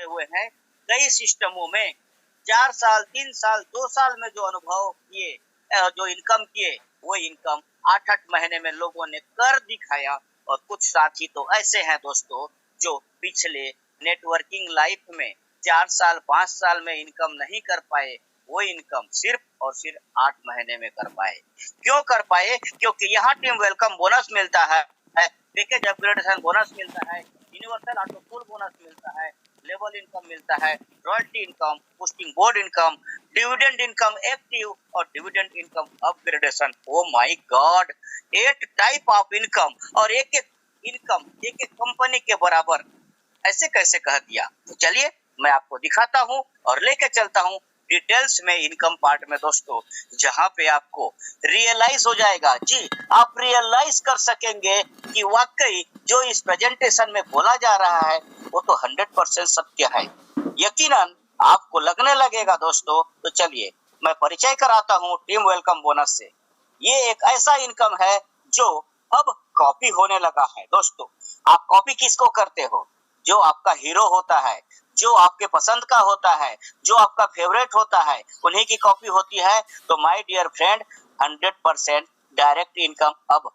हुए हैं कई सिस्टमों में। 4 साल, 3 साल, 2 साल में जो अनुभव किए, जो इनकम किए, वो इनकम 8-8 महीने में लोगों ने कर दिखाया। और कुछ साथी तो ऐसे हैं दोस्तों, जो पिछले नेटवर्किंग लाइफ में 4 साल, 5 साल में इनकम नहीं कर पाए, वो इनकम सिर्फ और सिर्फ 8 महीने में कर पाए। क्यों कर पाए? क्योंकि यहाँ टीम वेलकम बोनस मिलता है, पैकेज अपग्रेडेशन बोनस मिलता है, यूनिवर्सल ऑटो पूल बोनस मिलता है, लेवल इनकम मिलता है, royalty income, posting board income, dividend income active और dividend income upgradation. Oh my god, 8 type of income और एक-एक इनकम एक-एक कंपनी के बराबर, ऐसे कैसे कह दिया? तो चलिए मैं आपको दिखाता हूँ और लेके चलता हूँ डिटेल्स में इनकम पार्ट में दोस्तों, जहाँ पे आपको रियलाइज हो जाएगा। जी, आप रियलाइज कर सकेंगे कि वाकई जो इस प्रेजेंटेशन में बोला जा रहा है वो तो 100% सत्य है। यकीनन आपको लगने लगेगा दोस्तों। तो चलिए मैं परिचय कराता हूँ टीम वेलकम बोनस से। ये एक ऐसा इनकम है जो अब कॉपी होने लगा है दोस्तों। आप कॉपी किसको करते हो? जो आपका हीरो होता है, जो आपके पसंद का होता है, जो आपका फेवरेट होता है, उन्हीं की कॉपी होती है। तो my dear friend, 100% direct income अब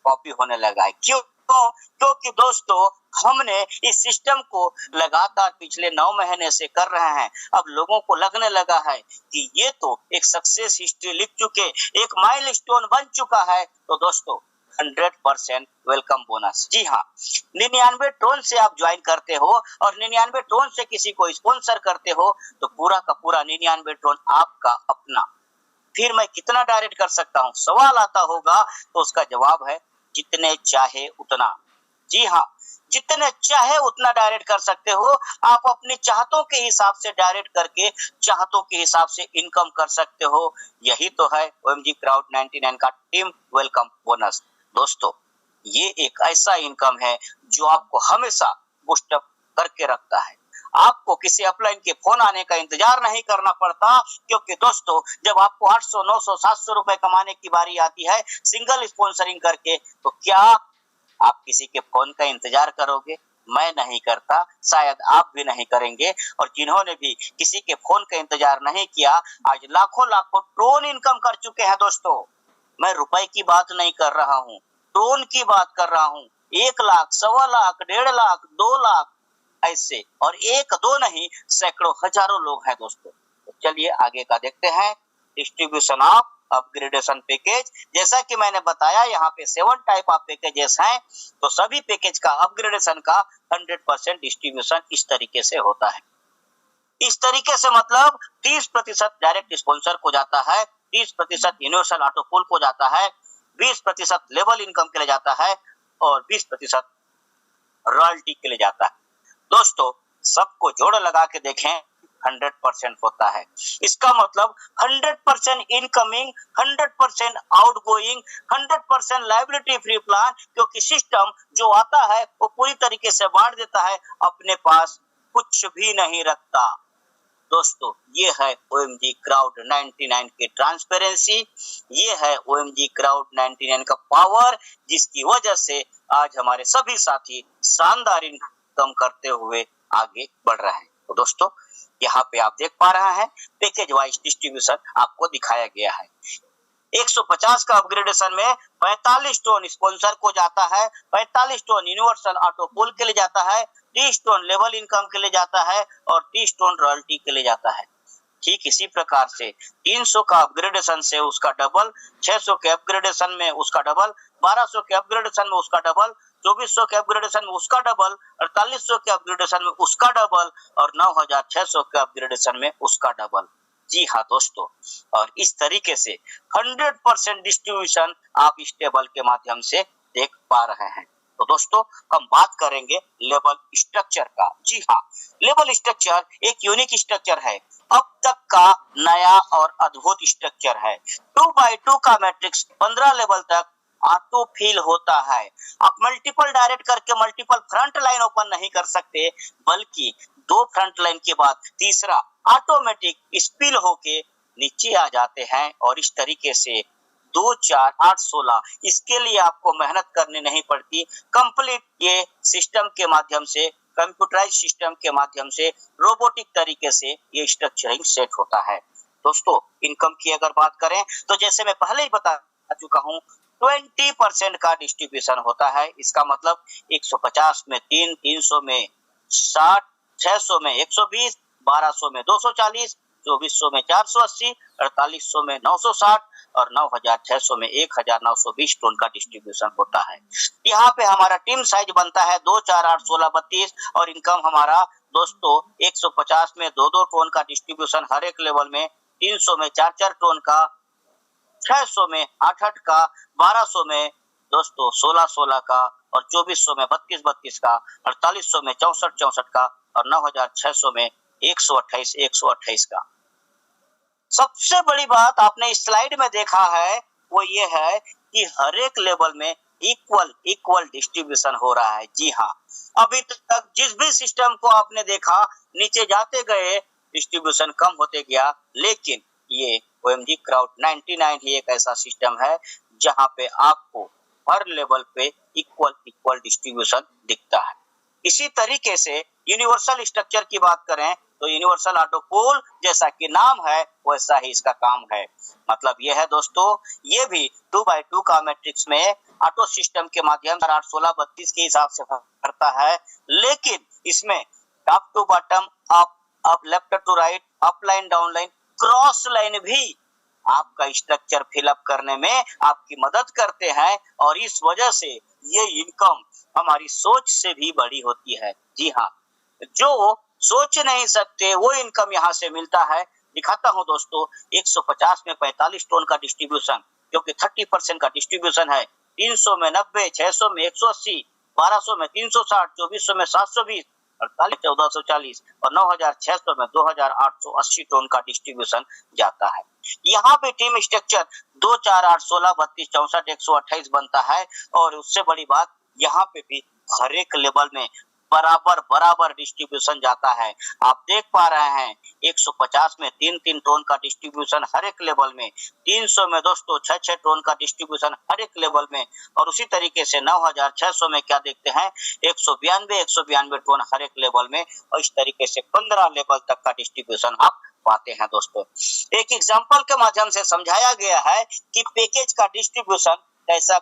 कॉपी होने लगा है। क्यों? क्योंकि दोस्तों हमने इस सिस्टम को लगातार पिछले 9 महीने से कर रहे हैं। अब लोगों को लगने लगा है कि ये तो एक सक्सेस हिस्ट्री लिख चुके, एक माइलस्टोन बन चुका है। तो दोस्तों 100% वेलकम बोनस। जी हाँ, 99 टोन से आप ज्वाइन करते हो और 99 टोन से किसी को स्पॉन्सर करते हो तो पूरा का पूरा 99 टोन आपका अपना। फिर मैं कितना डायरेक्ट कर सकता हूँ? सवाल आता होगा तो उसका जवाब है जितने चाहे उतना। जी हाँ, जितने चाहे उतना डायरेक्ट कर सकते हो। आप अपनी चाहतों के हिसाब से डायरेक्ट करके चाहतों के हिसाब से इनकम कर सकते हो। यही तो है ओएमजी क्राउड 99 का टीम वेलकम बोनस। दोस्तों ये एक ऐसा इनकम है जो आपको हमेशा बूस्टअप करके रखता है। आपको किसी अपलाइन के फोन आने का इंतजार नहीं करना पड़ता, क्योंकि दोस्तों जब आपको 800, 900, 700 रुपए कमाने की बारी आती है सिंगल स्पॉन्सरिंग करके, तो क्या आप किसी के फोन का इंतजार करोगे? मैं नहीं करता, शायद आप भी नहीं करेंगे। और जिन्होंने भी किसी के फोन का इंतजार नहीं किया, आज लाखों लाखों टोन इनकम कर चुके हैं दोस्तों। मैं रुपए की बात नहीं कर रहा हूँ, टोन की बात कर रहा हूँ। 1 लाख, 1.25 लाख, 1.5 लाख, 2 लाख, ऐसे। और एक दो नहीं, सैकड़ों हजारों लोग हैं दोस्तों। तो चलिए आगे का देखते हैं। डिस्ट्रीब्यूशन ऑफ अपग्रेडेशन पैकेज, जैसा कि मैंने बताया यहाँ पे 7 टाइप ऑफ पैकेजेस हैं। तो सभी पैकेज का अपग्रेडेशन का 100% डिस्ट्रीब्यूशन इस तरीके से होता है। इस तरीके से मतलब 30% डायरेक्ट स्पॉन्सर को जाता है, 30% यूनिवर्सल ऑटो पूल को जाता है, 20% लेवल इनकम के लिए जाता है और 20% रॉयल्टी के लिए जाता है। दोस्तों सबको जोड़ लगा के देखें, 100% होता है। इसका मतलब 100% incoming, 100% outgoing, 100% liability free plan, क्योंकि सिस्टम जो आता है वो पूरी तरीके से बांट देता है, अपने पास कुछ भी नहीं रखता। दोस्तों ये है ओएमजी क्राउड 99 की ट्रांसपेरेंसी, ये है ओएमजी क्राउड 99 का पावर, जिसकी वजह से आज हमारे सभी साथी शानदार इनकम करते हुए आगे बढ़ रहे हैं। तो दोस्तों यहाँ पे आप देख पा रहे हैं पैकेज वाइज डिस्ट्रीब्यूशन आपको दिखाया गया है। 150 का अपग्रेडेशन में 45 टोन स्पॉन्सर को जाता है, 45 टोन यूनिवर्सल ऑटो पूल के लिए जाता है, 30 टोन लेवल इनकम के लिए जाता है और 30 टोन रॉयल्टी के लिए जाता है। ठीक इसी प्रकार से 300 का अपग्रेडेशन से उसका डबल, 600 के अपग्रेडेशन में उसका डबल, 1200 के अपग्रेडेशन में उसका डबल, 2400 के अपग्रेडेशन में उसका डबल, 4800 के अपग्रेडेशन में उसका डबल और 9600 के अपग्रेडेशन में उसका डबल। जी हाँ दोस्तों, और इस तरीके से 100% डिस्ट्रीब्यूशन आप इस टेबल के माध्यम से देख पा रहे हैं। तो दोस्तों हम बात करेंगे लेवल स्ट्रक्चर का। जी हाँ, लेवल स्ट्रक्चर एक यूनिक स्ट्रक्चर है, अब तक का नया और अद्भुत स्ट्रक्चर है। 2x2 का मैट्रिक्स 15 लेवल तक ऑटो फिल होता है। आप मल्टीपल डायरेक्ट करके मल्टीपल फ्रंट लाइन ओपन नहीं कर सकते, बल्कि 2 फ्रंट लाइन के बाद तीसरा ऑटोमेटिक स्पिल होके नीचे आ जाते हैं। और इस तरीके से 2, 4, 8, 16 इसके लिए आपको मेहनत करनी नहीं पड़ती, कंप्लीट ये सिस्टम के माध्यम से कंप्यूटराइज सिस्टम के माध्यम से रोबोटिक तरीके से ये स्ट्रक्चरिंग सेट होता है। दोस्तों इनकम की अगर बात करें तो जैसे मैं पहले ही बता चुका हूँ 20% का डिस्ट्रीब्यूशन होता है। इसका मतलब 150 में 3, 300 में 60, 600 में 120, 1200 में 240, 2400 में 480, 4800 में 960 और 9600 में 1920 टन का डिस्ट्रीब्यूशन होता है। यहाँ पे हमारा टीम साइज बनता है 2, 4, 8, 16, 32 और इनकम हमारा दोस्तों 150 में 2-2 टन का डिस्ट्रीब्यूशन हर एक लेवल में, 300 में 4-4 टन का, 600 में 8-8 का, 1200 में दोस्तों 16-16 का और 2400 में 32-32 का, 4800 में 64-64 का और 9600 में 128 का। सबसे बड़ी बात आपने इस स्लाइड में देखा है वो ये है कि हर एक लेवल में इक्वल डिस्ट्रीब्यूशन हो रहा है। जी हाँ, अभी तक जिस भी सिस्टम को आपने देखा नीचे जाते गए डिस्ट्रीब्यूशन कम होते गया, लेकिन ये OMG क्राउड 99 ही एक ऐसा सिस्टम है जहां पे आपको हर लेवल पे इक्वल डिस्ट्रीब्यूशन दिखता है। इसी तरीके से यूनिवर्सल स्ट्रक्चर की बात करें तो यूनिवर्सल ऑटो पूल जैसा कि नाम है वैसा ही इसका काम है। मतलब यह है दोस्तों, ये भी 2x2 का मैट्रिक्स में ऑटो सिस्टम के माध्यम से 8, 16, 32 के हिसाब से करता है, लेकिन इसमें top to bottom, up left to right, up line down line, cross line भी आपका स्ट्रक्चर फिलअप करने में आपकी मदद करते हैं और इस वजह से ये इनकम हमारी सोच से भी बड़ी होती है। जी हाँ, जो सोच नहीं सकते वो इनकम यहाँ से मिलता है। दिखाता हूँ दोस्तों, 150 में 45 टन का डिस्ट्रीब्यूशन क्योंकि 30% का डिस्ट्रीब्यूशन है, 300 में 90, 600 में 180, 1200 में 360, 2400 में 720, 48 1440 और 9600 में 2880 टन का डिस्ट्रीब्यूशन जाता है। यहाँ पे टीम स्ट्रक्चर 2, 4, 8, 16, 32, 64, 128 बनता है और उससे बड़ी बात यहाँ पे भी हर एक लेवल में बराबर डिस्ट्रीब्यूशन जाता है। आप देख पा रहे हैं 150 में 3-3 टन का डिस्ट्रीब्यूशन हर एक लेवल में, 300 में दोस्तों 6-6 टन का डिस्ट्रीब्यूशन हर एक लेवल में और उसी तरीके से 9600 में क्या देखते हैं 192 टन हर एक लेवल में और इस तरीके से 15 लेवल तक का डिस्ट्रीब्यूशन आप पाते हैं। दोस्तों एक एग्जांपल के माध्यम से समझाया गया है कि पैकेज का डिस्ट्रीब्यूशन कैसा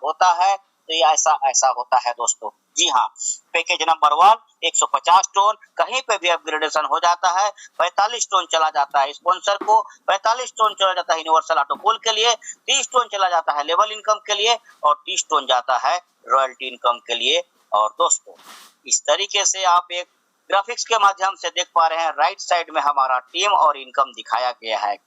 होता है, तो ये ऐसा होता है दोस्तों। जी हाँ, पैकेज नंबर 1 150 टन, कहीं पे भी अपग्रेडेशन हो जाता है 45 टन चला जाता है स्पॉन्सर को, 45 टन चला जाता है यूनिवर्सल ऑटो पूल के लिए, 30 टन चला जाता है लेवल इनकम के लिए और 30 टन जाता है रॉयल्टी इनकम के लिए। और दोस्तों इस तरीके से आप एक ग्राफिक्स के माध्यम से देख पा रहे हैं, राइट साइड में हमारा टीम और इनकम दिखाया गया है।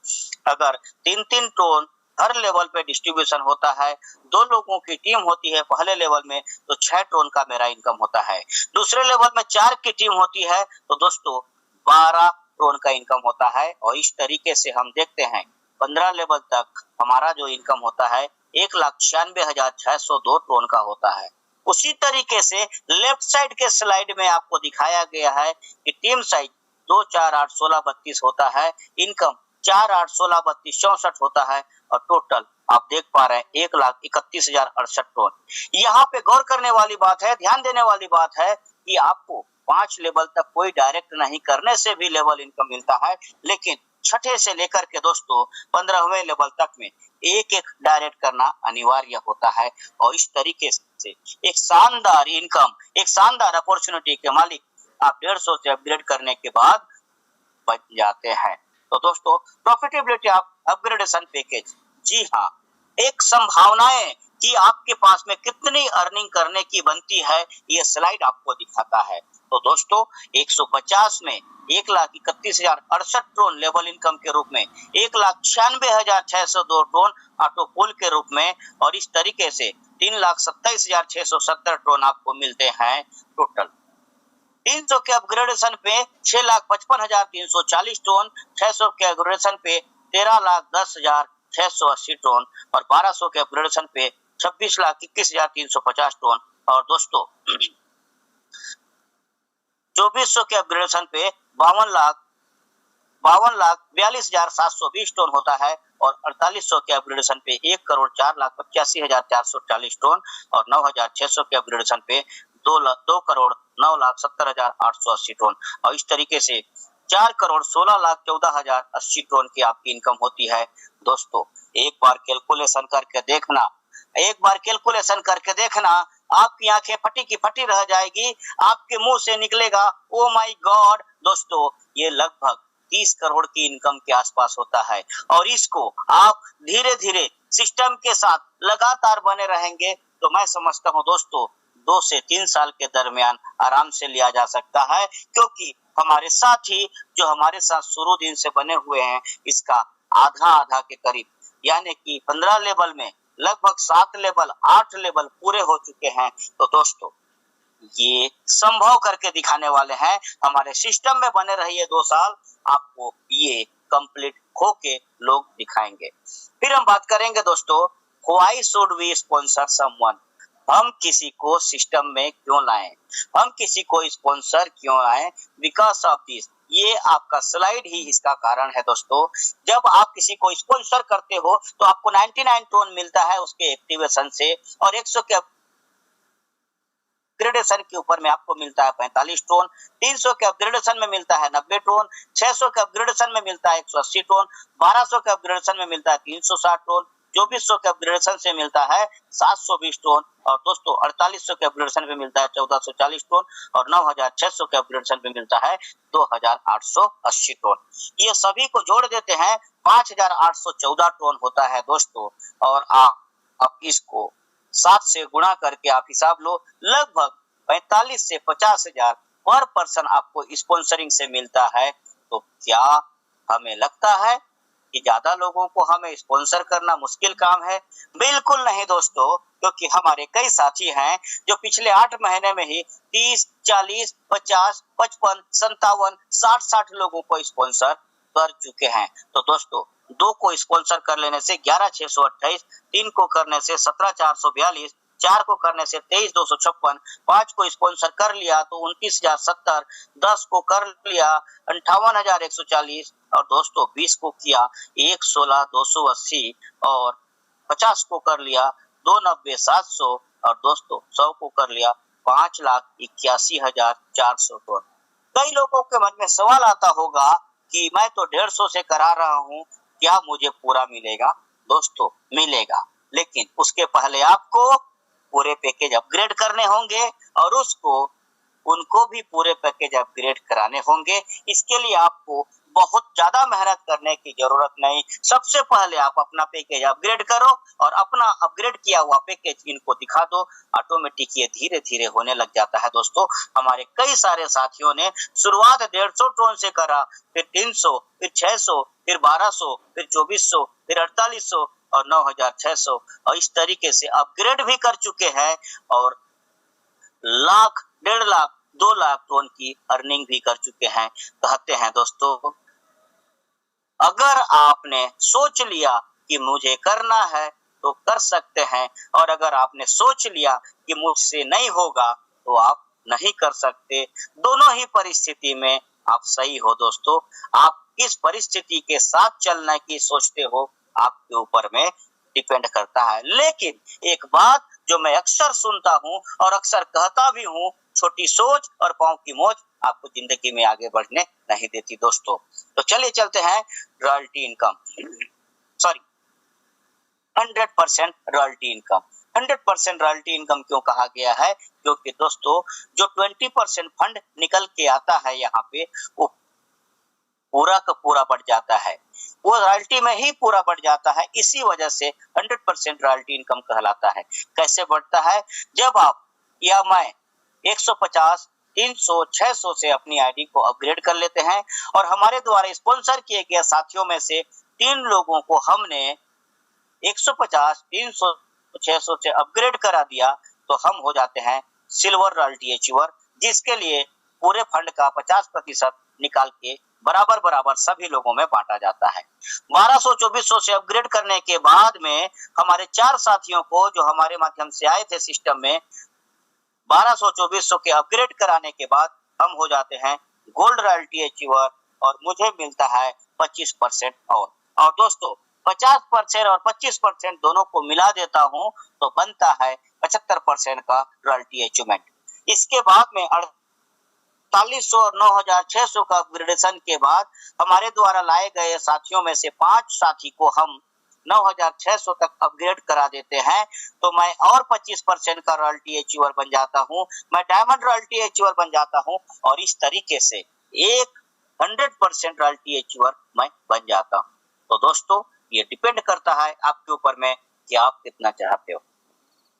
अगर 3-3 टन हर लेवल पे डिस्ट्रीब्यूशन होता है, 2 लोगों की टीम होती है पहले लेवल में तो 6 टन का मेरा इनकम होता है, दूसरे लेवल में 4 की टीम होती है तो दोस्तों 12 टन का इनकम होता है। और इस तरीके से हम देखते हैं 15 लेवल तक हमारा जो इनकम होता है 1,96,602 टन का होता है। उसी तरीके से लेफ्ट साइड के स्लाइड में आपको दिखाया गया है कि टीम साइज 2, 4, 8, 16, 32 होता है, इनकम 4, 8, 16, 32, 64 होता है और टोटल आप देख पा रहे हैं 1,31,068 टन। यहाँ पे गौर करने वाली बात है, ध्यान देने वाली बात है कि आपको 5 लेवल तक कोई डायरेक्ट नहीं करने से भी लेवल इनकम मिलता है, लेकिन छठे से लेकर के दोस्तों 15वें लेवल तक में एक डायरेक्ट करना अनिवार्य होता है। और इस तरीके से एक शानदार इनकम, एक शानदार अपॉर्चुनिटी के मालिक आप 150 से अपग्रेड करने के बाद बच जाते हैं। तो दोस्तों प्रॉफिटेबिलिटी ऑफ अपग्रेडेशन पैकेज, जी हाँ, एक संभावनाएं कि आपके पास में कितनी अर्निंग करने की बनती है ये स्लाइड आपको दिखाता है। तो दोस्तों 150 में 1,31,068 टन लेवल इनकम के रूप में, 1,96,602 टन ऑटो पूल के रूप में और इस तरीके से 3,27,670 टन आपको मिलते हैं टोटल। 300 के अपग्रेडेशन पे 6,55,340 टन, 600 के अपग्रेडेशन पे 13,10,680 टन और 1200 के अपग्रेडेशन पे 26,21,350 टन और दोस्तों 2400 के अपग्रेडेशन पे 52,42,720 टन होता है और 4800 के अपग्रेडेशन पे 1,04,85,440 टन और 9,600 के अपग्रेडेशन पे 2,09,00,000 9,70,880 टन। और इस तरीके से 4,16,14,080 टन की आपकी इनकम होती है दोस्तों। एक बार कैलकुलेशन करके देखना, आपकी आंखें फटी की फटी रह जाएगी। आपके मुंह से निकलेगा ओ माय गॉड। दोस्तों ये लगभग 30 करोड़ की इनकम के आसपास होता है, और इसको आप धीरे धीरे सिस्टम के साथ लगातार बने रहेंगे तो मैं समझता हूं दोस्तों 2 से 3 साल के दरमियान आराम से लिया जा सकता है, क्योंकि हमारे साथी जो हमारे साथ शुरू दिन से बने हुए हैं, इसका आधा के करीब यानी कि 15 लेवल में लगभग 7 लेवल 8 लेवल पूरे हो चुके हैं। तो दोस्तों ये संभव करके दिखाने वाले हैं। हमारे सिस्टम में बने रहिए 2 साल, आपको ये कंप्लीट होके लोग दिखाएंगे। फिर हम बात करेंगे दोस्तों, why should we sponsor someone. हम किसी को सिस्टम में क्यों लाएं, हम किसी को स्पॉन्सर क्यों लाएं? बिकॉज ऑफ दिस, ये आपका स्लाइड ही इसका कारण है दोस्तों। जब आप किसी को स्पॉन्सर करते हो तो आपको 99 टोन मिलता है उसके एक्टिवेशन से, और 100 के अपग्रेडेशन के ऊपर में आपको मिलता है 45 टोन, 300 के अपग्रेडेशन में मिलता है 90 टोन, 600 के अपग्रेडेशन में मिलता है 180 टोन, 1200 के अपग्रेडेशन में मिलता है 360 टोन, 2400 के अपग्रेडेशन से मिलता है 720 टोन, और दोस्तों 4800 के अपग्रेडेशन पे मिलता है 1440 टोन, और 9600 के अपग्रेडेशन पे मिलता है 2880 टोन। ये सभी को जोड़ देते हैं 5814 टोन होता है दोस्तों। और आप इसको 7 से गुणा करके आप हिसाब लो, लगभग 45 से 50,000 पर पर्सन आपको स्पॉन्सरिंग से मिलता है। तो क्या हमें लगता है कि ज्यादा लोगों को हमें स्पॉन्सर करना मुश्किल काम है? बिल्कुल नहीं दोस्तों, क्योंकि हमारे कई साथी हैं जो पिछले 8 महीने में ही 30, 40, 50, 55, 57, 60 लोगों को स्पॉन्सर कर चुके हैं। तो दोस्तों 2 को स्पॉन्सर कर लेने से 11,628, 3 को करने से 17,442, 4 को करने से 23,256, 5 को स्पॉन्सर कर लिया तो 29,070, 10 को कर लिया 58,140, और दोस्तों 20 को किया 1,16,280, और 50 को कर लिया 2,90,700, और दोस्तों 100 को कर लिया 5,81,400 टन। कई लोगों के मन में सवाल आता होगा कि मैं तो 150 से करा रहा हूँ, क्या मुझे पूरा मिलेगा? दोस्तों मिलेगा, लेकिन उसके पहले आपको पूरे पैकेज अपग्रेड करने होंगे, और उनको भी पूरे पैकेज अपग्रेड कराने होंगे। इसके लिए आपको बहुत ज्यादा मेहनत करने की जरूरत नहीं। सबसे पहले आप अपना पैकेज अपग्रेड करो, और अपना अपग्रेड किया हुआ पैकेज इनको दिखा दो, ऑटोमेटिक ये धीरे धीरे होने लग जाता है दोस्तों। हमारे कई सारे साथियों ने शुरुआत 150 टोन से करा, फिर 300, फिर 600, फिर 1200, फिर 2400, फिर 4800 और 9,600, और इस तरीके से अपग्रेड भी कर चुके हैं, और लाख, 1.5 लाख, 2 लाख टोन की अर्निंग भी कर चुके हैं। कहते हैं दोस्तों, अगर आपने सोच लिया कि मुझे करना है तो कर सकते हैं, और अगर आपने सोच लिया कि मुझसे नहीं होगा तो आप नहीं कर सकते। दोनों ही परिस्थिति में आप सही हो दोस्तों। आप किस परिस्थिति के साथ चलने की सोचते हो आपके ऊपर में डिपेंड करता है। लेकिन एक बात जो मैं अक्सर सुनता हूं और अक्सर कहता भी हूं, छोटी सोच और पांव की मोच आपको जिंदगी में आगे बढ़ने नहीं देती दोस्तों। तो चलिए चलते हैं royalty income, sorry 100% royalty income. 100% royalty income क्यों कहा गया है? क्योंकि दोस्तों जो 20% फंड निकल के आता है यहाँ पे, वो पूरा का पूरा बढ़ जाता है, वो रॉयल्टी में ही पूरा बढ़ जाता है। इसी वजह से 100% रॉयल्टी इनकम कहलाता है। कैसे बढ़ता है? जब आप या मैं 150, 300, 600 से अपनी आईडी को अपग्रेड कर लेते हैं, और हमारे द्वारा स्पॉन्सर किए गए साथियों में से 3 लोगों को हमने 150, 300, 600 से अपग्रेड करा दिया, तो हम हो जाते हैं सिल्वर रॉयल्टी अचीवर, जिसके लिए पूरे फंड का 50% निकाल के बराबर सभी लोगों में बांटा जाता है। 1200-2400 से अपग्रेड करने के बाद में हमारे 4 साथियों को जो हमारे माध्यम से आए थे सिस्टम में, 1200-2400 के अपग्रेड कराने के बाद हम हो जाते हैं गोल्ड रॉयल्टी अचीवर, और मुझे मिलता है 25% और दोस्तों 50% और 25% दोनों को मिला देता हूं तो बनता है 75% का रॉयल्टी अचीवमेंट। इसके बाद में 4800 और 9600 का अपग्रेडेशन के बाद हमारे द्वारा लाए गए साथियों में से 5 साथी को हम 9600 तक अपग्रेड करा देते हैं, तो मैं और 25% का रॉयल्टी अचीवर बन जाता हूँ, मैं डायमंड रॉयल्टी अचीवर बन जाता हूँ और इस तरीके से एक 100% रॉयल्टी अचीवर मैं बन जाता हूँ। तो दोस्तों, ये डिपेंड करता है आपके ऊपर में कि आप कितना चाहते हो।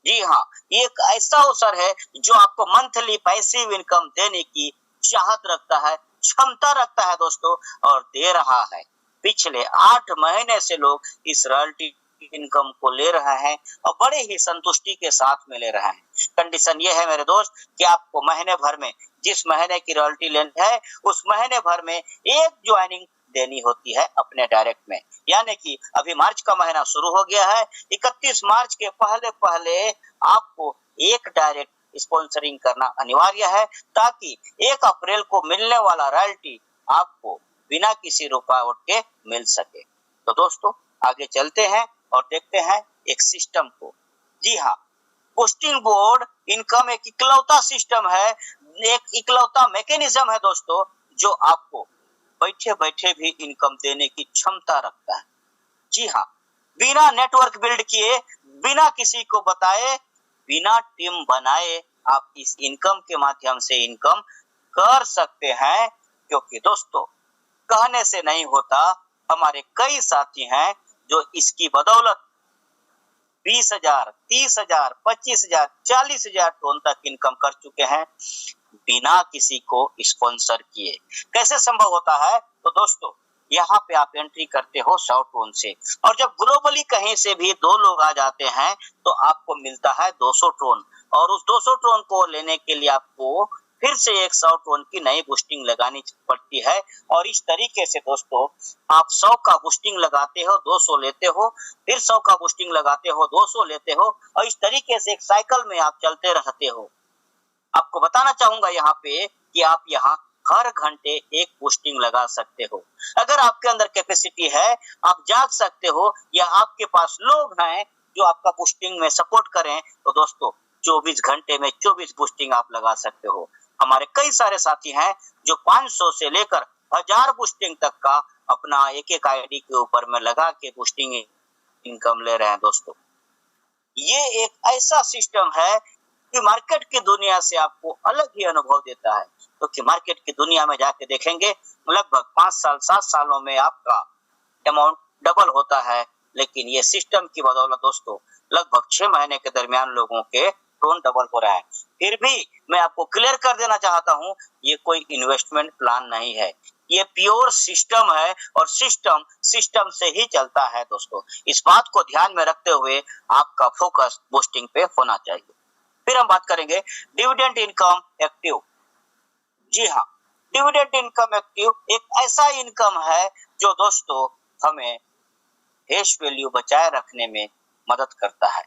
जी हाँ, ये एक ऐसा अवसर है जो आपको मंथली पैसिव इनकम देने की चाहत रखता है, क्षमता रखता है दोस्तों, और दे रहा है। पिछले 8 महीने से लोग इस रॉयल्टी इनकम को ले रहे हैं और बड़े ही संतुष्टि के साथ में ले रहे हैं। कंडीशन ये है मेरे दोस्त कि आपको महीने भर में, जिस महीने की रॉयल्टी लेनी है उस महीने भर में एक ज्वाइनिंग देनी होती है अपने डायरेक्ट में। यानी कि अभी मार्च का महीना शुरू हो गया है, 31 मार्च के पहले पहले आपको एक डायरेक्ट स्पॉन्सरिंग करना अनिवार्य है, ताकि 1 अप्रैल को मिलने वाला रॉयल्टी आपको बिना किसी रुकावट के मिल सके। तो दोस्तों, आगे चलते हैं और देखते हैं एक सिस्टम को। जी हाँ, पोस्टिंग बोर्ड इनकम एक इकलौता सिस्टम है, एक इकलौता मैकेनिज्म है दोस्तों, जो आपको बैठे बैठे भी इनकम देने की क्षमता रखता है। जी हाँ, बिना नेटवर्क बिल्ड किए, बिना किसी को बताए, बिना टीम बनाए आप इस इनकम के माध्यम से इनकम कर सकते हैं। क्योंकि दोस्तों, कहने से नहीं होता, हमारे कई साथी हैं जो इसकी बदौलत 20,000, 30,000, 25,000, 40,000 टोन तक इनकम कर चुके हैं बिना किसी को स्पॉन्सर किए। कैसे संभव होता है? तो दोस्तों, यहाँ पे आप एंट्री करते हो 100 टोन से, और जब ग्लोबली कहीं से भी 2 लोग आ जाते हैं तो आपको मिलता है 200 टोन, और उस 200 टोन को लेने के लिए आपको फिर से 100 टोन की नई बूस्टिंग लगानी पड़ती है। और इस तरीके से दोस्तों, आप 100 का बूस्टिंग लगाते हो, 200 लेते हो, फिर 100 का बूस्टिंग लगाते हो, 200 लेते हो, और इस तरीके से एक साइकिल में आप चलते रहते हो। आपको बताना चाहूंगा यहाँ पे कि आप यहाँ हर घंटे एक बूस्टिंग लगा सकते हो। अगर आपके अंदर कैपेसिटी है, आप जाग सकते हो, या आपके पास लोग हैं जो आपका बूस्टिंग में सपोर्ट करें, तो दोस्तों 24 घंटे में 24 बूस्टिंग आप लगा सकते हो। हमारे कई सारे साथी हैं जो 500 से लेकर 1000 बूस्टिंग तक का अपना एक आईडी के ऊपर में लगा के बूस्टिंग इनकम ले रहे हैं। दोस्तों, ये एक ऐसा सिस्टम है कि मार्केट की दुनिया से आपको अलग ही अनुभव देता है। क्योंकि मार्केट की दुनिया में जाके देखेंगे, लगभग 5 साल 7 सालों में आपका अमाउंट डबल होता है, लेकिन ये सिस्टम की बदौलत दोस्तों लगभग 6 महीने के दरमियान लोगों के टोन डबल हो रहा है। फिर भी मैं आपको क्लियर कर देना चाहता हूँ, ये कोई इन्वेस्टमेंट प्लान नहीं है, ये प्योर सिस्टम है, और सिस्टम से ही चलता है दोस्तों। इस बात को ध्यान में रखते हुए आपका फोकस बूस्टिंग पे होना चाहिए। फिर हम बात करेंगे डिविडेंड इनकम एक्टिव। जी हाँ, डिविडेंड इनकम एक्टिव एक ऐसा इनकम है जो दोस्तों हमें फेस वैल्यू बचाए रखने में मदद करता है।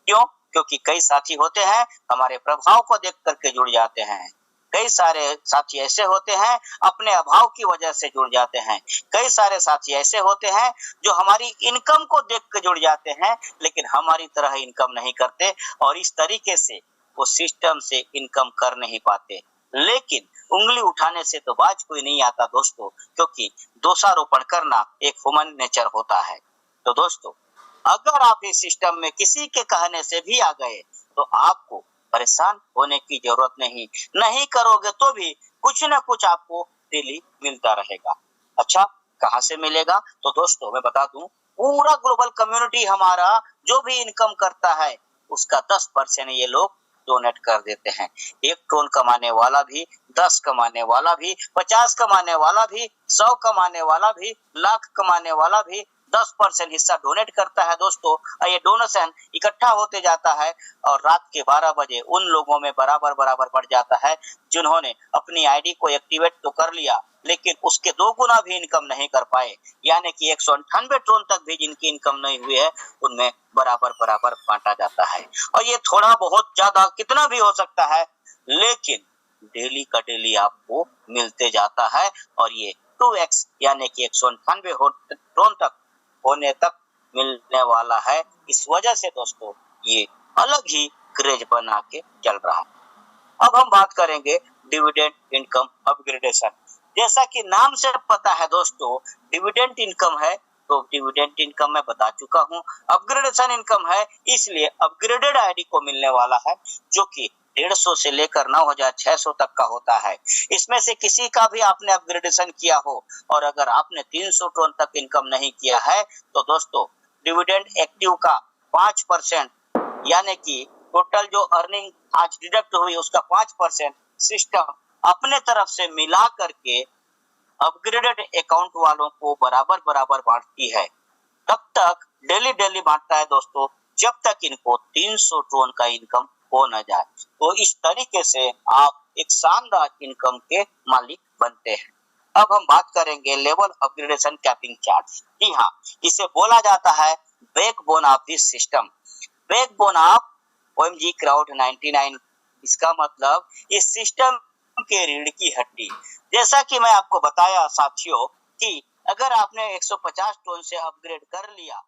क्यों? क्योंकि कई साथी होते हैं हमारे प्रभाव को देख करके जुड़ जाते हैं। कई सारे साथी ऐसे होते हैं अपने अभाव की वजह से जुड़ जाते हैं। कई सारे साथी ऐसे होते हैं जो हमारी इनकम को देख के जुड़ जाते हैं, लेकिन हमारी तरह इनकम नहीं करते, और इस तरीके से वो सिस्टम से इनकम कर नहीं पाते। लेकिन उंगली उठाने से तो बाज कोई नहीं आता दोस्तों, क्योंकि दोषारोपण करना एक ह्यूमन नेचर होता है। तो दोस्तों, अगर आप इस सिस्टम में किसी के कहने से भी आ गए तो आपको परेशान होने की जरूरत नहीं करोगे तो भी कुछ ना कुछ आपको डेली मिलता रहेगा। अच्छा, कहाँ से मिलेगा? तो दोस्तों मैं बता दूं, पूरा ग्लोबल कम्युनिटी हमारा जो भी इनकम करता है उसका 10% ये लोग डोनेट कर देते हैं। 1 टोन कमाने वाला भी, 10 कमाने वाला भी, 50 कमाने वाला भी, 100 कमाने वाला भी, लाख कमाने वाला भी 10% हिस्सा डोनेट करता है दोस्तों। और ये डोनेशन इकट्ठा होते जाता है, और रात के 12 बजे उन लोगों में बराबर बढ़ जाता है जिन्होंने अपनी आईडी को एक्टिवेट तो कर लिया, लेकिन उसके 2 गुना भी इनकम नहीं कर पाए। यानी कि 198 टोन तक भी जिनकी इनकम नहीं हुई है, उनमें बराबर बांटा जाता है। और ये थोड़ा बहुत ज्यादा कितना भी हो सकता है, लेकिन डेली का डेली आपको मिलते जाता है, और ये 2x यानी कि 198 टोन तक होने तक मिलने वाला है। इस वजह से दोस्तों ये अलग ही क्रेज बना के चल रहा है। अब हम बात करेंगे डिविडेंड इनकम अपग्रेडेशन। जैसा कि नाम से पता है दोस्तों, डिविडेंड इनकम है तो डिविडेंड इनकम मैं बता चुका हूँ। अपग्रेडेशन इनकम है इसलिए अपग्रेडेड आईडी को मिलने वाला है, जो कि 150 से लेकर 9600 तक का होता है। इसमें से किसी का भी आपने अपग्रेडेशन किया हो और अगर आपने 300 टन तक इनकम नहीं किया है तो दोस्तों डिविडेंड एक्टिव का 5% यानी कि टोटल जो अर्निंग आज डिडक्ट हुई उसका 5% सिस्टम अपने तरफ से मिला करके अपग्रेडेड अकाउंट वालों को बराबर बराबर बांटती है। तब तक डेली बांटता है दोस्तों जब तक इनको 300 टन का इनकम हो न जाए। तो इस तरीके से आप एक शानदार इनकम के मालिक बनते हैं। अब हम बात करेंगे लेवल अपग्रेडेशन कैपिंग चार्ट। जी हाँ, इसे बोला जाता है backbone of this system. Backbone of OMG crowd 99। इसका मतलब इस सिस्टम के रीढ़ की हड्डी। जैसा कि मैं आपको बताया साथियों कि अगर आपने 150 टन से अपग्रेड कर लिया